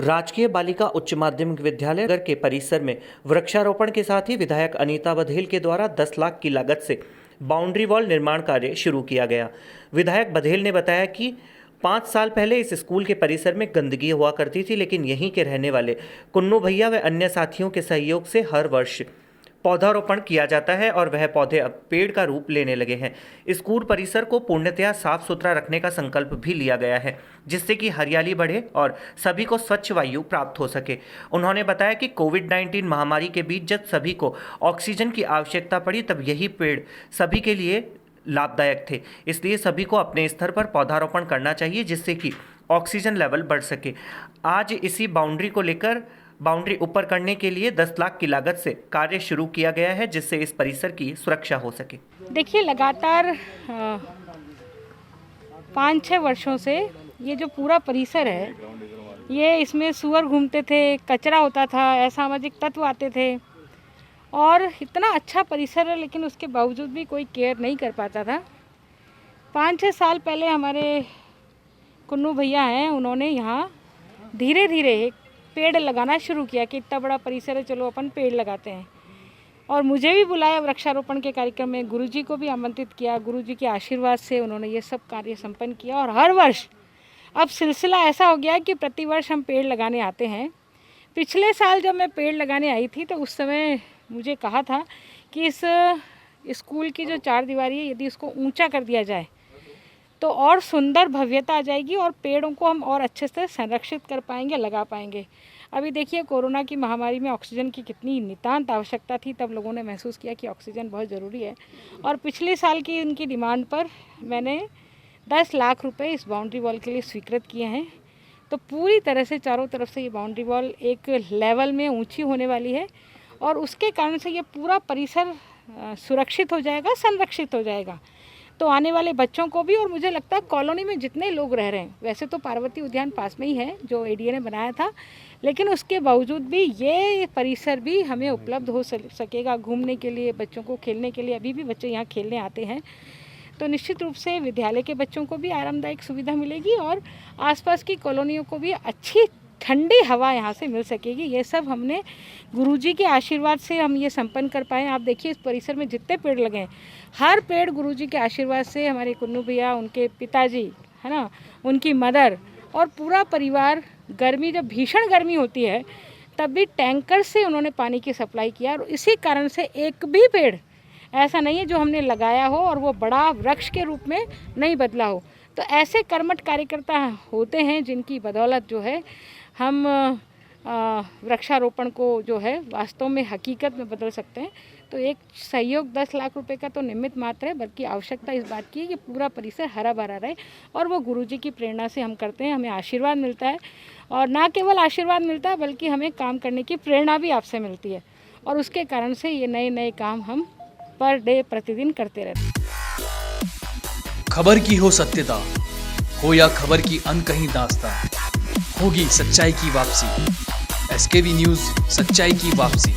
राजकीय बालिका उच्च माध्यमिक विद्यालय नगर के परिसर में वृक्षारोपण के साथ ही विधायक अनीता बघेल के द्वारा 10 लाख की लागत से बाउंड्री वॉल निर्माण कार्य शुरू किया गया। विधायक बघेल ने बताया कि 5 साल पहले इस स्कूल के परिसर में गंदगी हुआ करती थी, लेकिन यहीं के रहने वाले कुन्नू भैया व अन्य साथियों के सहयोग से हर वर्ष पौधारोपण किया जाता है और वह पौधे अब पेड़ का रूप लेने लगे हैं। स्कूल परिसर को पूर्णतया साफ सुथरा रखने का संकल्प भी लिया गया है, जिससे कि हरियाली बढ़े और सभी को स्वच्छ वायु प्राप्त हो सके। उन्होंने बताया कि कोविड-19 महामारी के बीच जब सभी को ऑक्सीजन की आवश्यकता पड़ी, तब यही पेड़ सभी के लिए लाभदायक थे। इसलिए सभी को अपने स्तर पर पौधारोपण करना चाहिए, जिससे कि ऑक्सीजन लेवल बढ़ सके। आज इसी बाउंड्री ऊपर करने के लिए 10 लाख की लागत से कार्य शुरू किया गया है, जिससे इस परिसर की सुरक्षा हो सके। देखिए, लगातार 5-6 वर्षों से ये जो पूरा परिसर है, ये इसमें सूअर घूमते थे, कचरा होता था, असामाजिक तत्व आते थे और इतना अच्छा परिसर है, लेकिन उसके बावजूद भी कोई केयर नहीं कर पाता था। 5-6 साल पहले हमारे कुन्नू भैया हैं, उन्होंने यहाँ धीरे धीरे पेड़ लगाना शुरू किया कि इतना बड़ा परिसर है, चलो अपन पेड़ लगाते हैं। और मुझे भी बुलाया वृक्षारोपण के कार्यक्रम में, गुरुजी को भी आमंत्रित किया। गुरुजी के आशीर्वाद से उन्होंने ये सब कार्य संपन्न किया और हर वर्ष अब सिलसिला ऐसा हो गया कि प्रतिवर्ष हम पेड़ लगाने आते हैं। पिछले साल जब मैं पेड़ लगाने आई थी तो उस समय मुझे कहा था कि इस स्कूल की जो 4 दीवारी है, यदि उसको ऊँचा कर दिया जाए तो और सुंदर भव्यता आ जाएगी और पेड़ों को हम और अच्छे से संरक्षित कर पाएंगे, लगा पाएंगे। अभी देखिए, कोरोना की महामारी में ऑक्सीजन की कितनी नितांत आवश्यकता थी, तब लोगों ने महसूस किया कि ऑक्सीजन बहुत ज़रूरी है। और पिछले साल की इनकी डिमांड पर मैंने 10 लाख रुपए इस बाउंड्री वॉल के लिए स्वीकृत किए हैं। तो पूरी तरह से चारों तरफ से ये बाउंड्री वॉल एक लेवल में ऊँची होने वाली है और उसके कारण से ये पूरा परिसर सुरक्षित हो जाएगा, संरक्षित हो जाएगा। तो आने वाले बच्चों को भी, और मुझे लगता है कॉलोनी में जितने लोग रह रहे हैं, वैसे तो पार्वती उद्यान पास में ही है जो एडीए ने बनाया था, लेकिन उसके बावजूद भी ये परिसर भी हमें उपलब्ध हो सकेगा घूमने के लिए, बच्चों को खेलने के लिए। अभी भी बच्चे यहाँ खेलने आते हैं, तो निश्चित रूप से विद्यालय के बच्चों को भी आरामदायक सुविधा मिलेगी और आसपास की कॉलोनियों को भी अच्छी ठंडी हवा यहाँ से मिल सकेगी। ये सब हमने गुरुजी के आशीर्वाद से हम ये संपन्न कर पाए। आप देखिए, इस परिसर में जितने पेड़ लगे हैं, हर पेड़ गुरुजी के आशीर्वाद से, हमारे कुन्नू भैया, उनके पिताजी, है ना, उनकी मदर और पूरा परिवार, गर्मी जब भीषण गर्मी होती है तब भी टैंकर से उन्होंने पानी की सप्लाई किया और इसी कारण से एक भी पेड़ ऐसा नहीं है जो हमने लगाया हो और वो बड़ा वृक्ष के रूप में नहीं बदला हो। तो ऐसे कर्मठ कार्यकर्ता होते हैं जिनकी बदौलत जो है हम वृक्षारोपण को जो है वास्तव में हकीकत में बदल सकते हैं। तो एक सहयोग 10 लाख रुपए का तो निमित्त मात्र है, बल्कि आवश्यकता इस बात की है कि पूरा परिसर हरा भरा रहे और वो गुरुजी की प्रेरणा से हम करते हैं। हमें आशीर्वाद मिलता है और ना केवल आशीर्वाद मिलता है, बल्कि हमें काम करने की प्रेरणा भी आपसे मिलती है और उसके कारण से ये नए नए काम हम पर डे प्रतिदिन करते रहते हैं। खबर की हो सत्यता, हो या खबर की अनकही दास्तां, होगी सच्चाई की वापसी। एसकेबी न्यूज़, सच्चाई की वापसी।